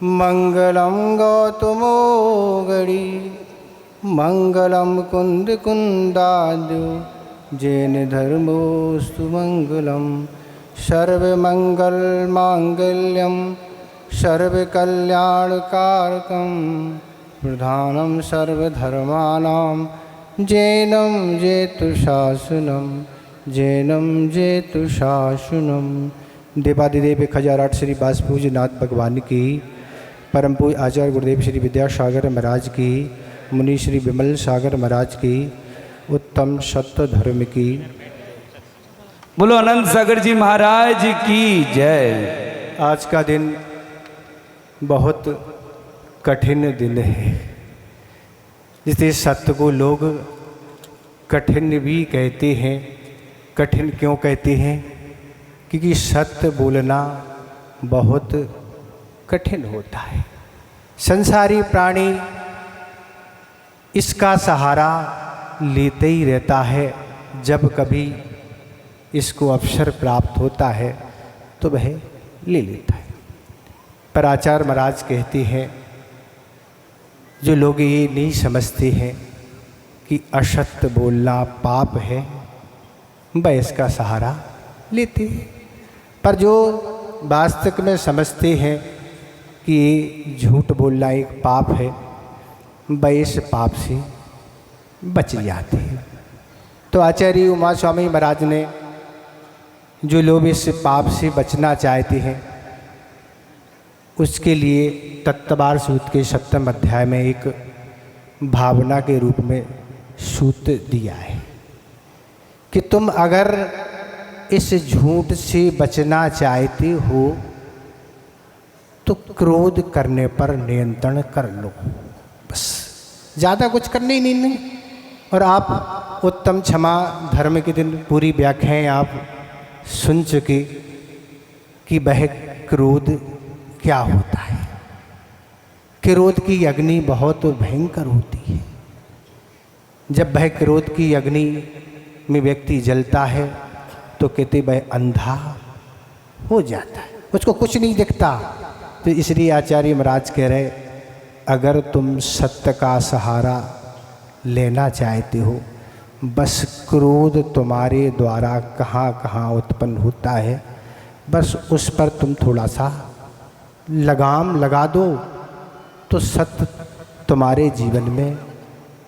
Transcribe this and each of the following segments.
मंगलम गौतमोगड़ी मंगलम कुंद कुंदाद्यो जैन धर्मोस्तु मंगलम सर्वमंगल मांगल्यम सर्वकल्याणकारकम प्रधानम सर्वधर्माणां जैनम जेतुशासनम जैनम जेतुशासनम। देवादिदेव 1008 श्री बासपूजनाथ भगवान की, परम पूज्य आचार्य गुरुदेव श्री विद्यासागर महाराज की, मुनि श्री विमल सागर महाराज की, उत्तम सत्य धर्म की। बोलो अनंत सागर जी महाराज की जय। आज का दिन बहुत कठिन दिन है, जिसे सत्य को लोग कठिन भी कहते हैं। कठिन क्यों कहते हैं? क्योंकि सत्य बोलना बहुत कठिन होता है। संसारी प्राणी इसका सहारा लेते ही रहता है। जब कभी इसको अवसर प्राप्त होता है तो वह ले लेता है। पर आचार्य महाराज कहते हैं, जो लोग ये नहीं समझते हैं कि असत्य बोलना पाप है, वह इसका सहारा लेते हैं। पर जो वास्तविक में समझते हैं कि ये झूठ बोलना एक पाप है, वह इस पाप से बच जाते हैं। तो आचार्य उमा स्वामी महाराज ने जो लोग इस पाप से बचना चाहते हैं, उसके लिए तत्वार सूत्र के 7वें अध्याय में एक भावना के रूप में सूत्र दिया है कि तुम अगर इस झूठ से बचना चाहते हो तो क्रोध करने पर नियंत्रण कर लो। बस ज़्यादा कुछ करने ही नहीं। और आप उत्तम क्षमा धर्म के दिन पूरी व्याख्याएं आप सुन चुके कि वह क्रोध क्या होता है। क्रोध की अग्नि बहुत भयंकर होती है। जब वह क्रोध की अग्नि में व्यक्ति जलता है तो कहते वह अंधा हो जाता है, उसको कुछ नहीं दिखता। तो इसलिए आचार्य महाराज कह रहे, अगर तुम सत्य का सहारा लेना चाहते हो, बस क्रोध तुम्हारे द्वारा कहाँ कहाँ उत्पन्न होता है, बस उस पर तुम थोड़ा सा लगाम लगा दो तो सत्य तुम्हारे जीवन में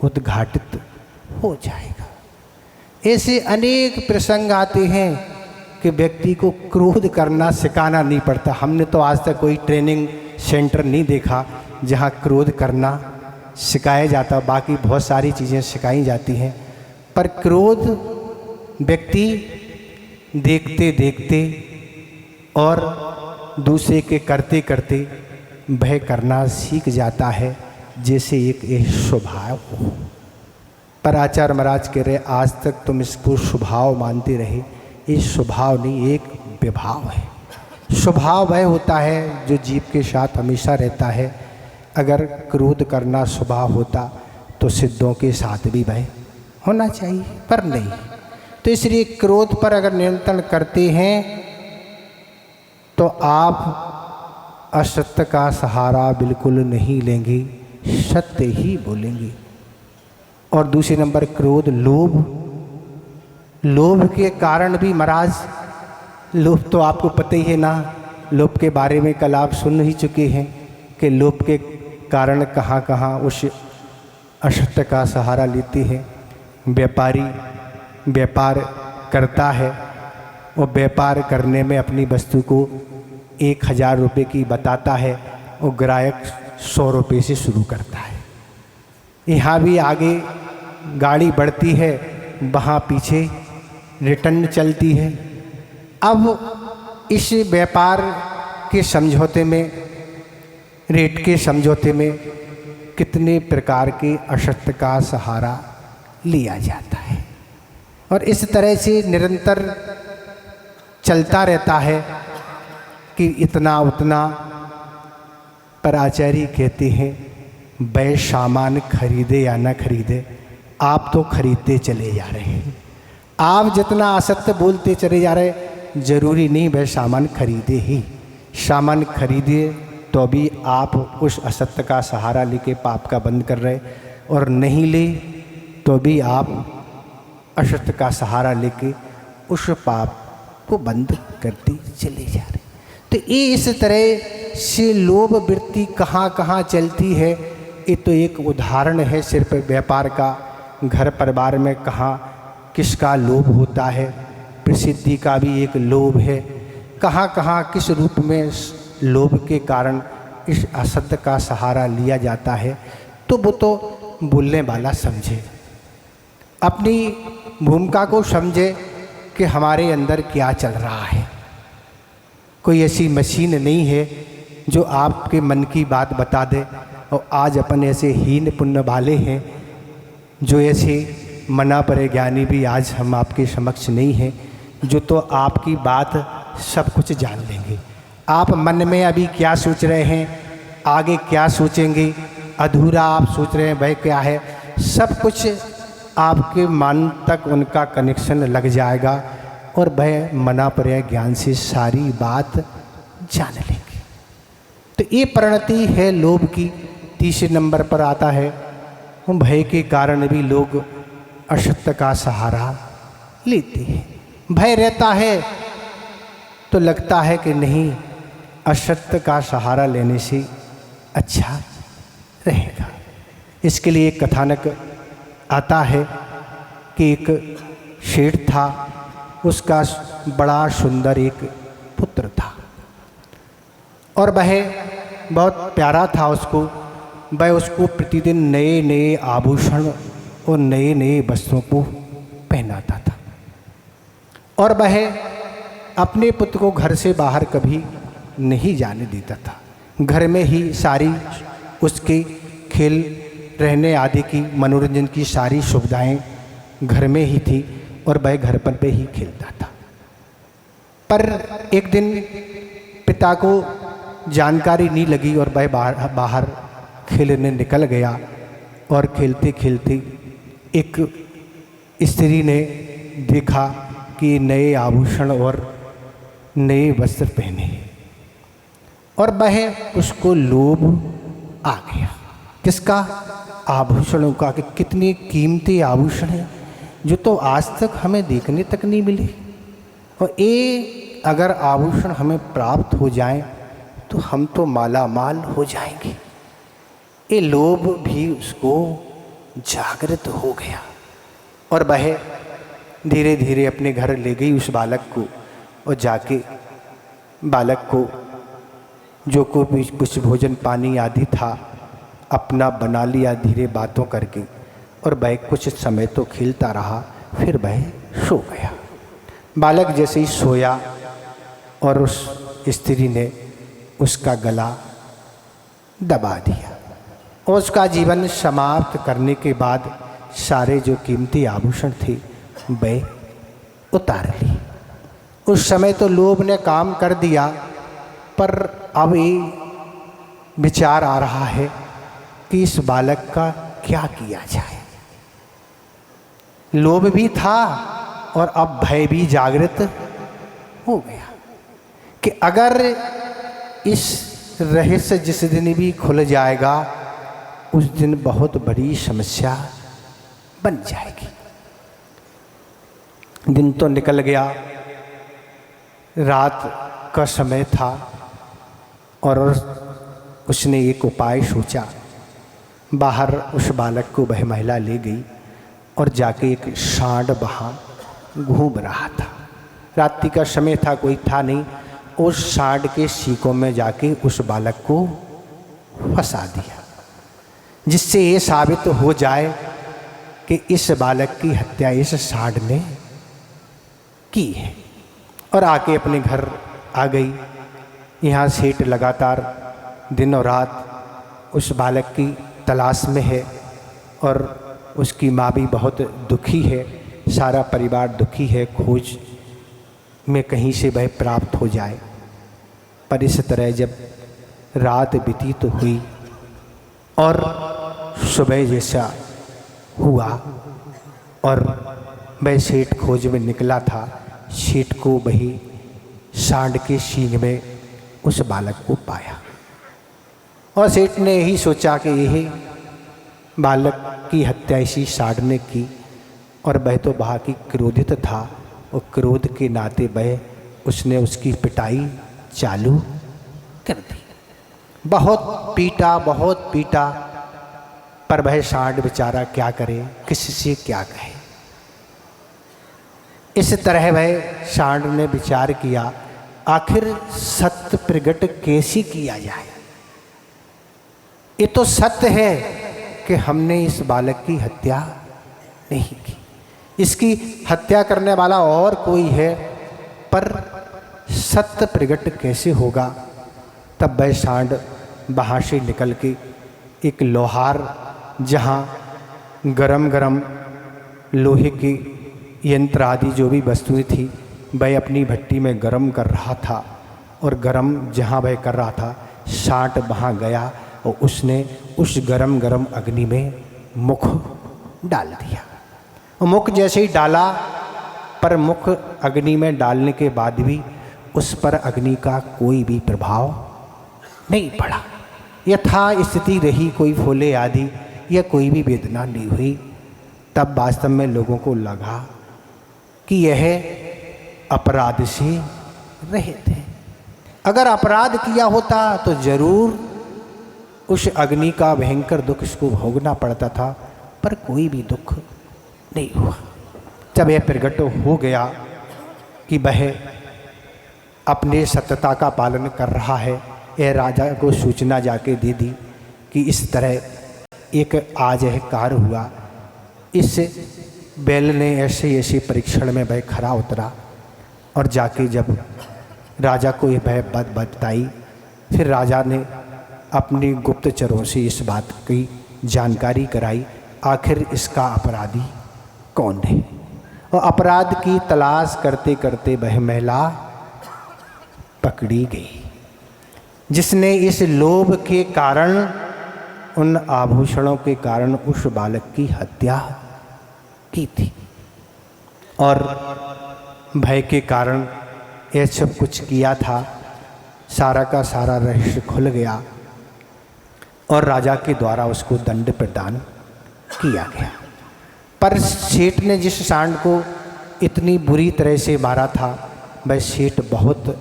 उद्घाटित हो जाएगा। ऐसे अनेक प्रसंग आते हैं कि व्यक्ति को क्रोध करना सिखाना नहीं पड़ता। हमने तो आज तक कोई ट्रेनिंग सेंटर नहीं देखा जहाँ क्रोध करना सिखाया जाता। बाकी बहुत सारी चीज़ें सिखाई जाती हैं, पर क्रोध व्यक्ति देखते देखते और दूसरे के करते करते भय करना सीख जाता है, जैसे एक स्वभाव हो। पर आचार्य महाराज कह रहे, आज तक तुम इसको स्वभाव मानते रहे। ये स्वभाव नहीं, एक विभाव है। स्वभाव वह होता है जो जीव के साथ हमेशा रहता है। अगर क्रोध करना स्वभाव होता तो सिद्धों के साथ भी वह होना चाहिए, पर नहीं। तो इसलिए क्रोध पर अगर नियंत्रण करते हैं तो आप असत्य का सहारा बिल्कुल नहीं लेंगे, सत्य ही बोलेंगे। और दूसरे नंबर क्रोध, लोभ के कारण भी महाराज, लोभ तो आपको पता ही है ना। लोभ के बारे में कल आप सुन ही चुके हैं कि लोभ के कारण कहाँ कहाँ उस असत्य का सहारा लेते हैं। व्यापारी व्यापार करता है और व्यापार करने में अपनी वस्तु को 1000 रुपये की बताता है और ग्राहक 100 रुपये से शुरू करता है। यहाँ भी आगे गाड़ी बढ़ती है, वहाँ पीछे रिटर्न चलती है। अब इस व्यापार के समझौते में, रेट के समझौते में कितने प्रकार के असत्य का सहारा लिया जाता है और इस तरह से निरंतर चलता रहता है कि इतना उतना। पर आचार्य कहते हैं, वह सामान खरीदे या न खरीदे, आप तो खरीदते चले जा रहे हैं। आप जितना असत्य बोलते चले जा रहे, जरूरी नहीं वह सामान खरीदे ही। सामान खरीदे तो भी आप उस असत्य का सहारा लेके पाप का बंद कर रहे, और नहीं ले तो भी आप असत्य का सहारा लेके उस पाप को बंद करते चले जा रहे। तो ये इस तरह से लोभ वृत्ति कहाँ कहाँ चलती है, ये तो एक उदाहरण है सिर्फ व्यापार का। घर परिवार में कहाँ किसका लोभ होता है, प्रसिद्धि का भी एक लोभ है, कहाँ कहाँ किस रूप में लोभ के कारण इस असत्य का सहारा लिया जाता है। तो वो तो बोलने वाला समझे, अपनी भूमिका को समझे कि हमारे अंदर क्या चल रहा है। कोई ऐसी मशीन नहीं है जो आपके मन की बात बता दे। और आज अपन ऐसे हीन पुण्य वाले हैं जो ऐसे मना परे ज्ञानी भी आज हम आपके समक्ष नहीं हैं, जो तो आपकी बात सब कुछ जान लेंगे। आप मन में अभी क्या सोच रहे हैं, आगे क्या सोचेंगे, अधूरा आप सोच रहे हैं वह क्या है, सब कुछ आपके मन तक उनका कनेक्शन लग जाएगा और वह मना परे ज्ञान से सारी बात जान लेंगे। तो ये परिणति है लोभ की। तीसरे नंबर पर आता है भय के कारण भी लोग असत्य का सहारा लेते हैं। भय रहता है तो लगता है कि नहीं, असत्य का सहारा लेने से अच्छा रहेगा। इसके लिए एक कथानक आता है कि एक शेठ था, उसका बड़ा सुंदर एक पुत्र था और वह बहुत प्यारा था उसको। वह उसको प्रतिदिन नए नए आभूषण और नए नए वस्त्रों को पहनाता था और वह अपने पुत्र को घर से बाहर कभी नहीं जाने देता था। घर में ही सारी उसके खेल, रहने आदि की, मनोरंजन की सारी सुविधाएं घर में ही थी और वह घर पर पे ही खेलता था। पर एक दिन पिता को जानकारी नहीं लगी और वह बाहर खेलने निकल गया और खेलते खेलते एक स्त्री ने देखा कि नए आभूषण और नए वस्त्र पहने और वह उसको लोभ आ गया। किसका? आभूषणों का, कि कितने कीमती आभूषण हैं जो तो आज तक हमें देखने तक नहीं मिले, और ये अगर आभूषण हमें प्राप्त हो जाए तो हम तो माला माल हो जाएंगे। ये लोभ भी उसको जागृत हो गया और वह धीरे धीरे अपने घर ले गई उस बालक को और जाके बालक को जो कुछ भोजन पानी आदि था अपना बना लिया धीरे बातों करके, और वह कुछ समय तो खेलता रहा, फिर वह सो गया। बालक जैसे ही सोया और उस स्त्री ने उसका गला दबा दिया और उसका जीवन समाप्त करने के बाद सारे जो कीमती आभूषण थे वह उतार ली। उस समय तो लोभ ने काम कर दिया, पर अब ये विचार आ रहा है कि इस बालक का क्या किया जाए। लोभ भी था और अब भय भी जागृत हो गया कि अगर इस रहस्य जिस दिन भी खुल जाएगा उस दिन बहुत बड़ी समस्या बन जाएगी। दिन तो निकल गया, रात का समय था और उसने एक उपाय सोचा। बाहर उस बालक को वह महिला ले गई और जाके एक सांड वहाँ घूम रहा था। रात्रि का समय था, कोई था नहीं। उस सांड के सीकों में जाके उस बालक को फंसा दिया, जिससे ये साबित हो जाए कि इस बालक की हत्या इस सांड ने की है। और आके अपने घर आ गई। यहाँ सेठ लगातार दिन और रात उस बालक की तलाश में है और उसकी माँ भी बहुत दुखी है, सारा परिवार दुखी है, खोज में कहीं से वह प्राप्त हो जाए। पर इस तरह जब रात व्यतीत हुई और सुबह जैसा हुआ और वह सेठ खोज में निकला था, सेठ को वही सांड के सींग में उस बालक को पाया और सेठ ने यही सोचा कि यही बालक की हत्या इसी सांड ने की, और वह तो बहुत ही क्रोधित था, और क्रोध के नाते वह उसने उसकी पिटाई चालू कर दी। बहुत पीटा, पर वह सांड बेचारा क्या करे, किससे क्या कहे। इस तरह वह सांड ने विचार किया, आखिर सत्य प्रकट कैसे किया जाए। ये तो सत्य है कि हमने इस बालक की हत्या नहीं की, इसकी हत्या करने वाला और कोई है, पर सत्य प्रकट कैसे होगा। तब वह सांड वहाँ से निकल के एक लोहार, जहाँ गरम गरम लोहे के यंत्र आदि जो भी वस्तुएं थी, वह अपनी भट्टी में गरम कर रहा था, और गरम जहाँ वह कर रहा था, सांड वहाँ गया और उसने उस गरम गरम अग्नि में मुख डाल दिया। और मुख जैसे ही डाला, पर मुख अग्नि में डालने के बाद भी उस पर अग्नि का कोई भी प्रभाव नहीं पड़ा, यथा स्थिति रही, कोई फूले आदि या कोई भी वेदना नहीं हुई। तब वास्तव में लोगों को लगा कि यह अपराध से रहित है। अगर अपराध किया होता तो जरूर उस अग्नि का भयंकर दुख इसको भोगना पड़ता था, पर कोई भी दुख नहीं हुआ। जब यह प्रकट हो गया कि वह अपने सत्यता का पालन कर रहा है, यह राजा को सूचना जाके दे दी कि इस तरह एक आज यह कार्य हुआ। इस बैल ने ऐसे ऐसे परीक्षण में वह खरा उतरा, और जाके जब राजा को यह वह बात बताई, फिर राजा ने अपनी गुप्तचरों से इस बात की जानकारी कराई, आखिर इसका अपराधी कौन है। और अपराध की तलाश करते करते वह महिला पकड़ी गई, जिसने इस लोभ के कारण, उन आभूषणों के कारण उस बालक की हत्या की थी। और भय के कारण यह सब कुछ किया था। सारा का सारा रहस्य खुल गया, और राजा के द्वारा उसको दंड प्रदान किया गया। पर सेठ ने जिस सांड को इतनी बुरी तरह से मारा था, वह सेठ बहुत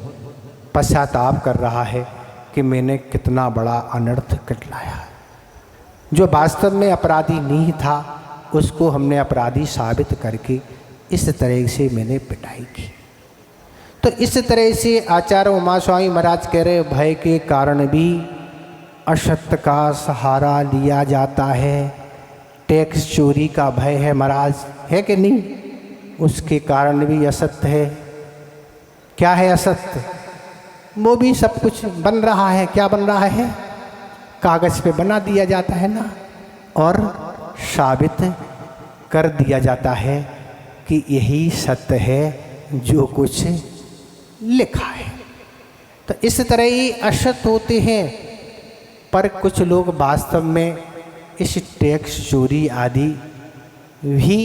पश्चाताप कर रहा है कि मैंने कितना बड़ा अनर्थ कर लाया। जो वास्तव में अपराधी नहीं था, उसको हमने अपराधी साबित करके इस तरह से मैंने पिटाई की। तो इस तरह से आचार्य उमा स्वामी महाराज कह रहे, भय के कारण भी असत्य का सहारा लिया जाता है। टैक्स चोरी का भय है महाराज, है कि नहीं? उसके कारण भी असत्य है। क्या है असत्य? वो भी सब कुछ बन रहा है। क्या बन रहा है? कागज़ पे बना दिया जाता है ना, और साबित कर दिया जाता है कि यही सत्य है जो कुछ लिखा है। तो इस तरह ही असत्य होते हैं, पर कुछ लोग वास्तव में इस टैक्स चोरी आदि भी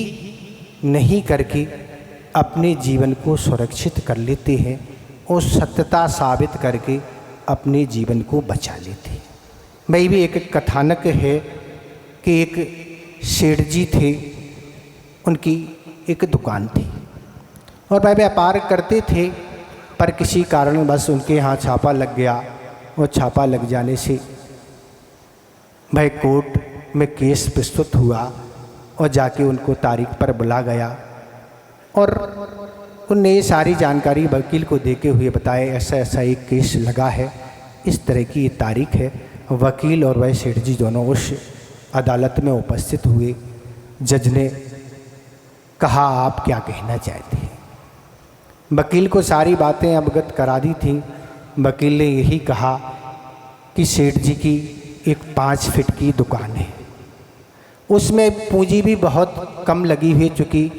नहीं करके अपने जीवन को सुरक्षित कर लेते हैं, और सत्यता साबित करके अपने जीवन को बचा लेते हैं। मैं भी एक कथानक है कि एक सेठ जी थे, उनकी एक दुकान थी और वह व्यापार करते थे, पर किसी कारण बस उनके यहाँ छापा लग गया। और छापा लग जाने से वह कोर्ट में केस प्रस्तुत हुआ, और जाके उनको तारीख पर बुला गया, और उनने ये सारी जानकारी वकील को देते हुए बताया, ऐसा ऐसा एक केस लगा है, इस तरह की ये तारीख है। वकील और वह सेठ जी दोनों उस अदालत में उपस्थित हुए। जज ने कहा, आप क्या कहना चाहते हैं? वकील को सारी बातें अवगत करा दी थी। वकील ने यही कहा कि सेठ जी की एक 5 फीट की दुकान है, उसमें पूंजी भी बहुत कम लगी हुई, चूँकि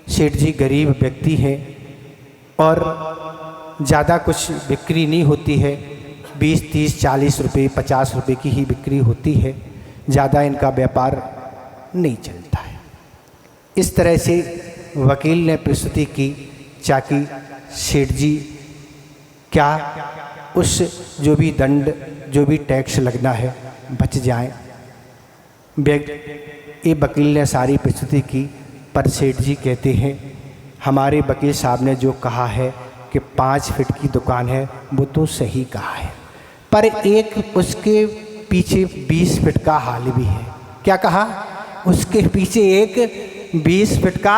सेठ जी गरीब व्यक्ति हैं और ज़्यादा कुछ बिक्री नहीं होती है। 20, 30, 40 रुपये, 50 रुपये की ही बिक्री होती है, ज़्यादा इनका व्यापार नहीं चलता है। इस तरह से वकील ने प्रस्तुति की ताकि सेठ जी क्या उस जो भी दंड जो भी टैक्स लगना है बच जाए। ये वकील ने सारी प्रस्तुति की, पर सेठ जी कहते हैं हमारे वकील साहब ने जो कहा है कि 5 फीट की दुकान है वो तो सही कहा है, पर एक उसके पीछे 20 फीट का हाल भी है। क्या कहा? उसके पीछे एक 20 फीट का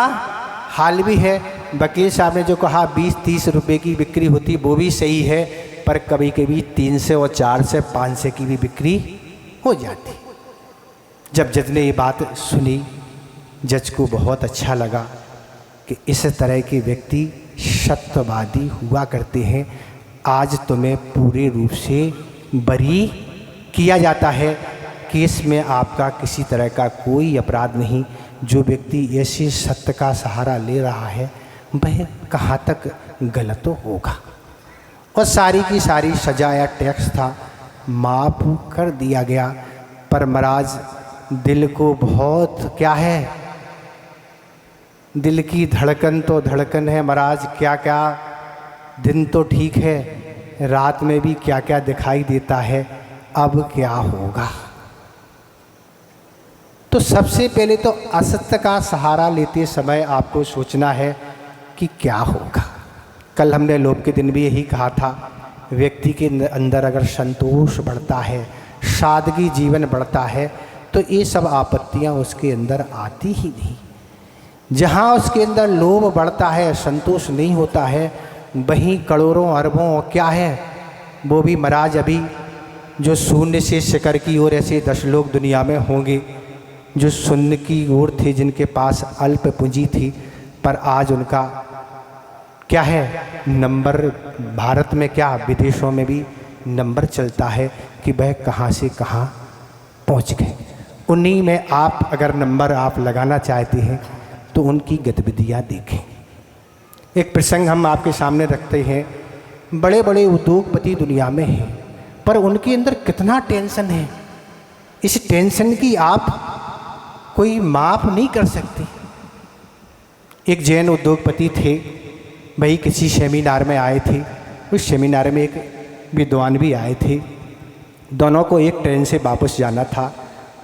हाल भी है। वकील साहब ने जो कहा 20-30 रुपए की बिक्री होती वो भी सही है, पर कभी कभी 300 और 400 500 की भी बिक्री हो जाती। जब जज ने ये बात सुनी, जज को बहुत अच्छा लगा कि इस तरह के व्यक्ति सत्यवादी हुआ करते हैं। आज तुम्हें पूरे रूप से बरी किया जाता है, केस में आपका किसी तरह का कोई अपराध नहीं। जो व्यक्ति ऐसे सत्य का सहारा ले रहा है वह कहाँ तक गलत होगा। और सारी की सारी सजा या टैक्स था माफ़ कर दिया गया। पर महाराज दिल को बहुत क्या है, दिल की धड़कन तो धड़कन है महाराज। क्या क्या दिन तो ठीक है, रात में भी क्या क्या दिखाई देता है। अब क्या होगा? तो सबसे पहले तो असत्य का सहारा लेते समय आपको सोचना है कि क्या होगा। कल हमने लोभ के दिन भी यही कहा था, व्यक्ति के अंदर अगर संतोष बढ़ता है, सादगी जीवन बढ़ता है, तो ये सब आपत्तियां उसके अंदर आती ही नहीं। जहाँ उसके अंदर लोभ बढ़ता है, संतोष नहीं होता है, वहीं करोड़ों अरबों क्या है वो भी महाराज अभी जो शून्य से शिखर की ओर ऐसे 10 लोग दुनिया में होंगे जो शून्य की ओर थे, जिनके पास अल्प पूंजी थी, पर आज उनका क्या है नंबर, भारत में क्या विदेशों में भी नंबर चलता है कि वह कहाँ से कहाँ पहुँच गए। उन्हीं में आप अगर नंबर आप लगाना चाहते हैं तो उनकी गतिविधियाँ देखें। एक प्रसंग हम आपके सामने रखते हैं। बड़े बड़े उद्योगपति दुनिया में हैं, पर उनके अंदर कितना टेंशन है, इस टेंशन की आप कोई माप नहीं कर सकते। एक जैन उद्योगपति थे, वही किसी सेमिनार में आए थे। उस सेमिनार में एक विद्वान भी आए थे। दोनों को एक ट्रेन से वापस जाना था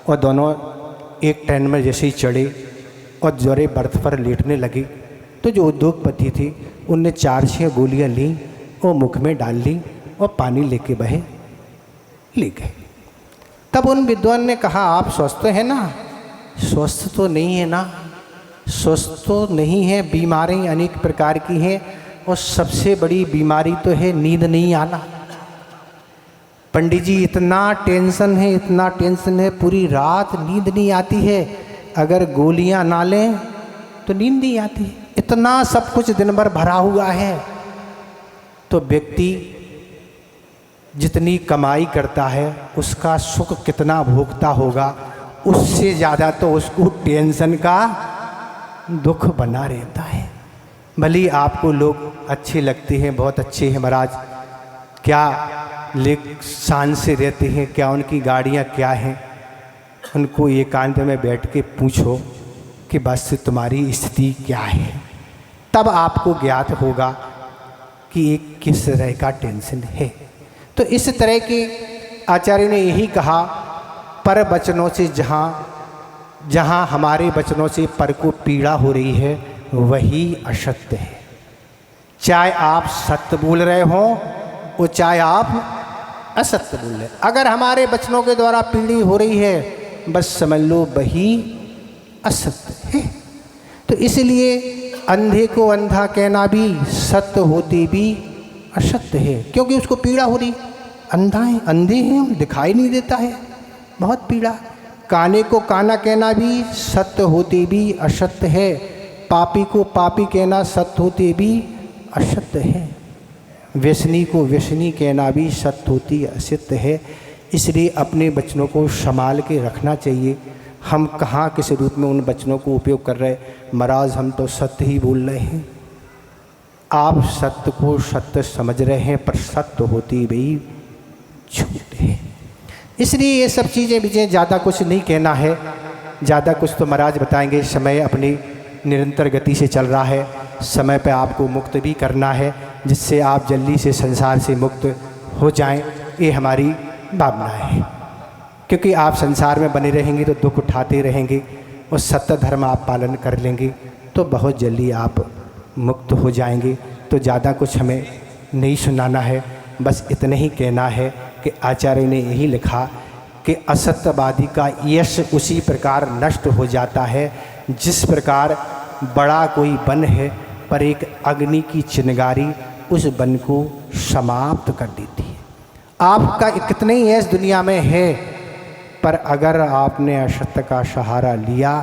और दोनों एक ट्रेन में जैसे ही चढ़े और जोरे बर्थ पर लेटने लगे, तो जो उद्योगपति थे उनने 4-6 गोलियां ली और मुख में डाल ली और पानी लेके बहे ले गए। तब उन विद्वान ने कहा, आप स्वस्थ हैं ना? स्वस्थ तो नहीं है ना, स्वस्थ तो नहीं है, बीमारी अनेक प्रकार की हैं और सबसे बड़ी बीमारी तो है नींद नहीं आना। पंडित जी इतना टेंशन है, इतना टेंशन है, पूरी रात नींद नहीं आती है, अगर गोलियां ना लें तो नींद नहीं आती। इतना सब कुछ दिन भर भरा हुआ है। तो व्यक्ति जितनी कमाई करता है उसका सुख कितना भोगता होगा, उससे ज़्यादा तो उसको टेंशन का दुख बना रहता है। भले आपको लोग अच्छे लगते हैं, बहुत अच्छे हैं महाराज, क्या शान से रहते हैं, क्या उनकी गाड़ियाँ क्या हैं, उनको एकांत में बैठ के पूछो कि बस तुम्हारी स्थिति क्या है, तब आपको ज्ञात होगा कि ये किस तरह का टेंशन है। तो इस तरह के आचार्य ने यही कहा, पर वचनों से जहाँ हमारे वचनों से पर को पीड़ा हो रही है वही असत्य है। चाहे आप सत्य बोल रहे हों और चाहे आप असत्य बोल रहे, अगर हमारे वचनों के द्वारा पीड़ी हो रही है बस समझ लो वही असत्य है। तो इसलिए अंधे को अंधा कहना भी सत्य होते भी असत्य है, क्योंकि उसको पीड़ा हो रही। अंधा है, अंधे हैं, दिखाई नहीं देता है, बहुत पीड़ा। काने को काना कहना भी सत्य होते भी असत्य है, पापी को पापी कहना सत्य होते भी असत्य है, व्यसनी को व्यसनी कहना भी सत्य होती असत्य है। इसलिए अपने वचनों को संभाल के रखना चाहिए। हम कहाँ किस रूप में उन वचनों को उपयोग कर रहे। महाराज हम तो सत्य ही बोल रहे हैं, आप सत्य को सत्य समझ रहे हैं, पर सत्य होती भी झूठ है। इसलिए ये सब चीज़ें मुझे ज़्यादा कुछ नहीं कहना है, ज़्यादा कुछ तो महाराज बताएंगे। समय अपनी निरंतर गति से चल रहा है, समय पे आपको मुक्त भी करना है, जिससे आप जल्दी से संसार से मुक्त हो जाएं। ये हमारी भावनाएं हैं। क्योंकि आप संसार में बने रहेंगे तो दुख उठाते रहेंगे और सत्य धर्म आप पालन कर लेंगे तो बहुत जल्दी आप मुक्त हो जाएंगे। तो ज़्यादा कुछ हमें नहीं सुनाना है, बस इतना ही कहना है कि आचार्य ने यही लिखा कि असत्यवादी का यश उसी प्रकार नष्ट हो जाता है जिस प्रकार बड़ा कोई वन है पर एक अग्नि की चिंगारी उस वन को समाप्त कर देती है। आपका कितने ही यश दुनिया में है, पर अगर आपने असत्य का सहारा लिया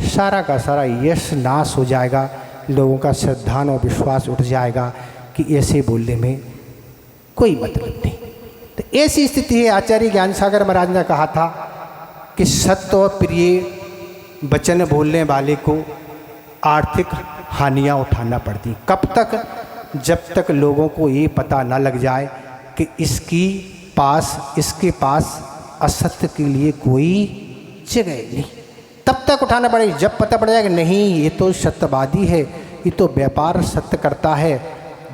सारा का सारा यश नाश हो जाएगा। लोगों का श्रद्धा और विश्वास उठ जाएगा कि ऐसे बोलने में कोई मतलब नहीं। तो ऐसी स्थिति है। आचार्य ज्ञान सागर महाराज ने कहा था कि सत्य और प्रिय वचन बोलने वाले को आर्थिक हानियां उठाना पड़ती। कब तक? जब तक लोगों को ये पता न लग जाए कि इसके पास असत्य के लिए कोई जगह नहीं, तब तक उठाना पड़ेगा। जब पता पड़ जाएगा नहीं ये तो सत्यवादी है, ये तो व्यापार सत्य करता है,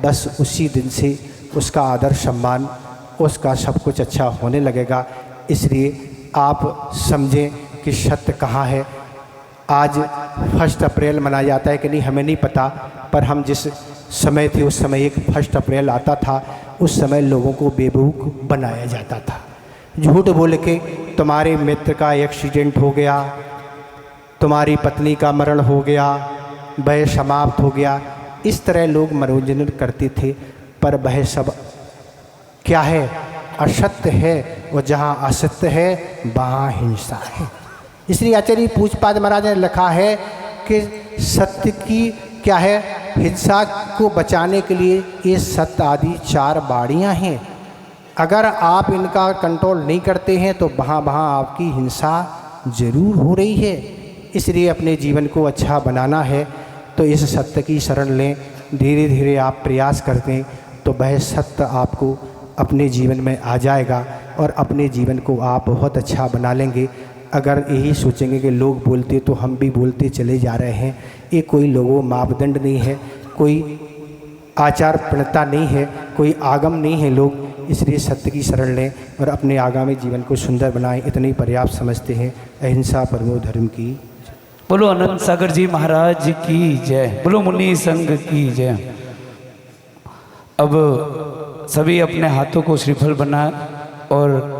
बस उसी दिन से उसका आदर सम्मान, उसका सब कुछ अच्छा होने लगेगा। इसलिए आप समझें कि सत्य कहाँ है। आज 1 अप्रैल मनाया जाता है कि नहीं हमें नहीं पता, पर हम जिस समय थे उस समय एक 1 अप्रैल आता था, उस समय लोगों को बेवकूफ़ बनाया जाता था। झूठ बोल के तुम्हारे मित्र का एक्सीडेंट हो गया, तुम्हारी पत्नी का मरण हो गया, वह समाप्त हो गया, इस तरह लोग मनोरंजन करते थे। पर वह सब क्या है? असत्य है, और जहाँ असत्य है वहाँ हिंसा है। इसलिए आचार्य पूज्यपाद महाराज ने लिखा है कि सत्य की क्या है? हिंसा को बचाने के लिए ये सत्य आदि 4 बाड़ियाँ हैं। अगर आप इनका कंट्रोल नहीं करते हैं तो वहाँ वहाँ आपकी हिंसा जरूर हो रही है। इसलिए अपने जीवन को अच्छा बनाना है तो इस सत्य की शरण लें। धीरे धीरे आप प्रयास करते हैं तो वह सत्य आपको अपने जीवन में आ जाएगा और अपने जीवन को आप बहुत अच्छा बना लेंगे। अगर यही सोचेंगे कि लोग बोलते तो हम भी बोलते चले जा रहे हैं, ये कोई लोगों मापदंड नहीं है, कोई आचार प्रणता नहीं है, कोई आगम नहीं है लोग। इसलिए सत्य की शरण लें और अपने आगामी जीवन को सुंदर बनाएं, इतने ही पर्याप्त समझते हैं। अहिंसा परमो धर्म की। बोलो आनंद सागर जी महाराज की जय। बोलो मुनि संघ की जय। अब सभी अपने हाथों को श्रीफल बनाए और